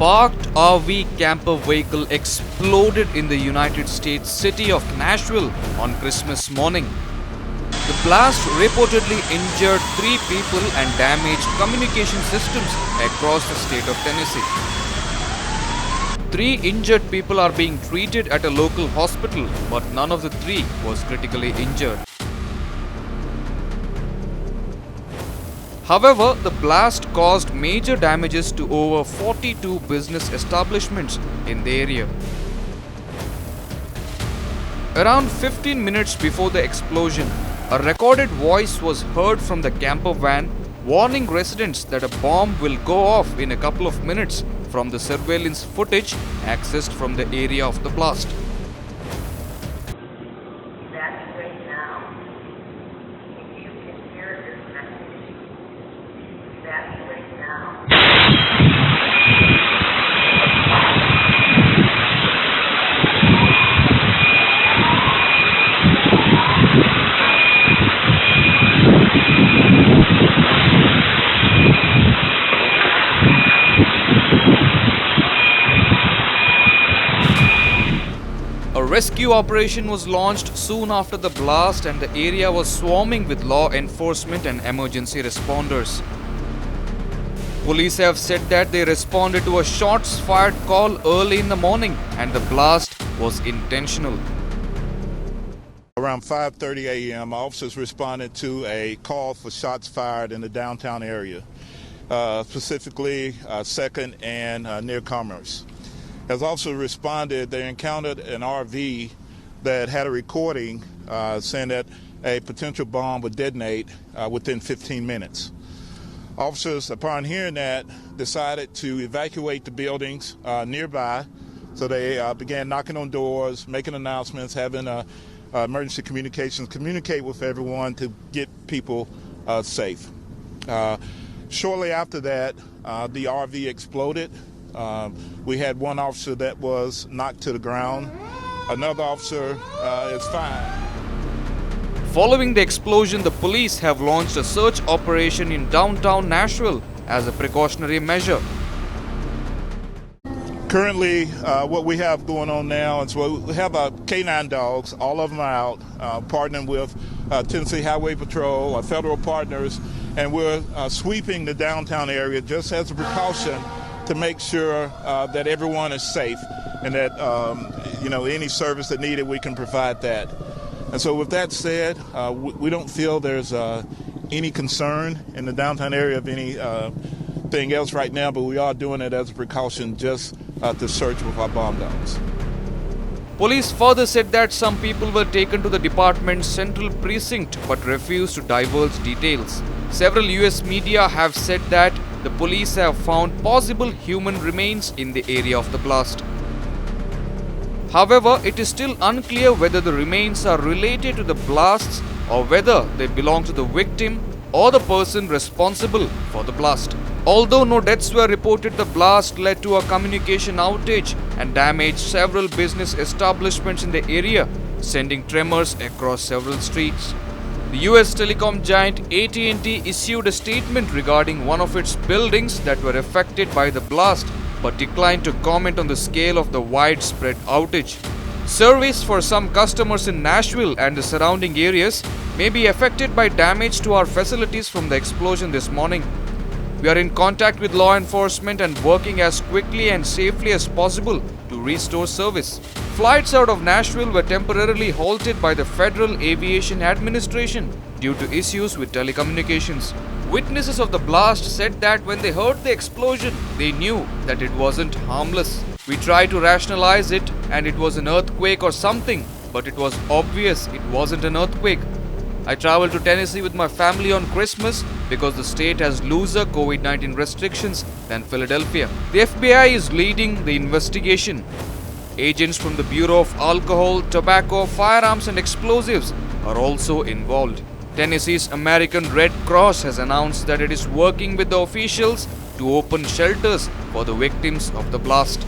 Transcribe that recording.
parked RV camper vehicle exploded in the United States city of Nashville on Christmas morning. The blast reportedly injured 3 people and damaged communication systems across the state of Tennessee. 3 injured people are being treated at a local hospital, but none of the 3 was critically injured. However, the blast caused major damages to over 42 business establishments in the area. Around 15 minutes before the explosion, a recorded voice was heard from the camper van warning residents that a bomb will go off in a couple of minutes from the surveillance footage accessed from the area of the blast. Evacuate now. If you can hear this message, evacuate now. A rescue operation was launched soon after the blast, and the area was swarming with law enforcement and emergency responders. Police have said that they responded to a shots fired call early in the morning and the blast was intentional. Around 5:30 a.m., officers responded to a call for shots fired in the downtown area, specifically 2nd and near Commerce. As officers responded, they encountered an RV that had a recording saying that a potential bomb would detonate within 15 minutes. Officers, upon hearing that, decided to evacuate the buildings nearby. So they began knocking on doors, making announcements, having emergency communications, communicate with everyone to get people safe. Shortly after that, the RV exploded. We had one officer that was knocked to the ground. Another officer is fine. Following the explosion, the police have launched a search operation in downtown Nashville as a precautionary measure. Currently, what we have going on now is we have K9 dogs. All of them are out, partnering with Tennessee Highway Patrol, our federal partners, and we're sweeping the downtown area just as a precaution to make sure that everyone is safe and that any service that needed, we can provide that. And so with that said, we don't feel there's any concern in the downtown area of anything else right now, but we are doing it as a precaution just to search with our bomb dogs. Police further said that some people were taken to the department's central precinct but refused to divulge details. Several US media have said that the police have found possible human remains in the area of the blast. However, it is still unclear whether the remains are related to the blasts or whether they belong to the victim or the person responsible for the blast. Although no deaths were reported, the blast led to a communication outage and damaged several business establishments in the area, sending tremors across several streets. The US telecom giant AT&T issued a statement regarding one of its buildings that were affected by the blast, but declined to comment on the scale of the widespread outage. Service for some customers in Nashville and the surrounding areas may be affected by damage to our facilities from the explosion this morning. We are in contact with law enforcement and working as quickly and safely as possible to restore service. Flights out of Nashville were temporarily halted by the Federal Aviation Administration due to issues with telecommunications. Witnesses of the blast said that when they heard the explosion, they knew that it wasn't harmless. We tried to rationalize it and it was an earthquake or something, but it was obvious it wasn't an earthquake. I traveled to Tennessee with my family on Christmas because the state has looser COVID-19 restrictions than Philadelphia. The FBI is leading the investigation. Agents from the Bureau of Alcohol, Tobacco, Firearms and Explosives are also involved. Tennessee's American Red Cross has announced that it is working with the officials to open shelters for the victims of the blast.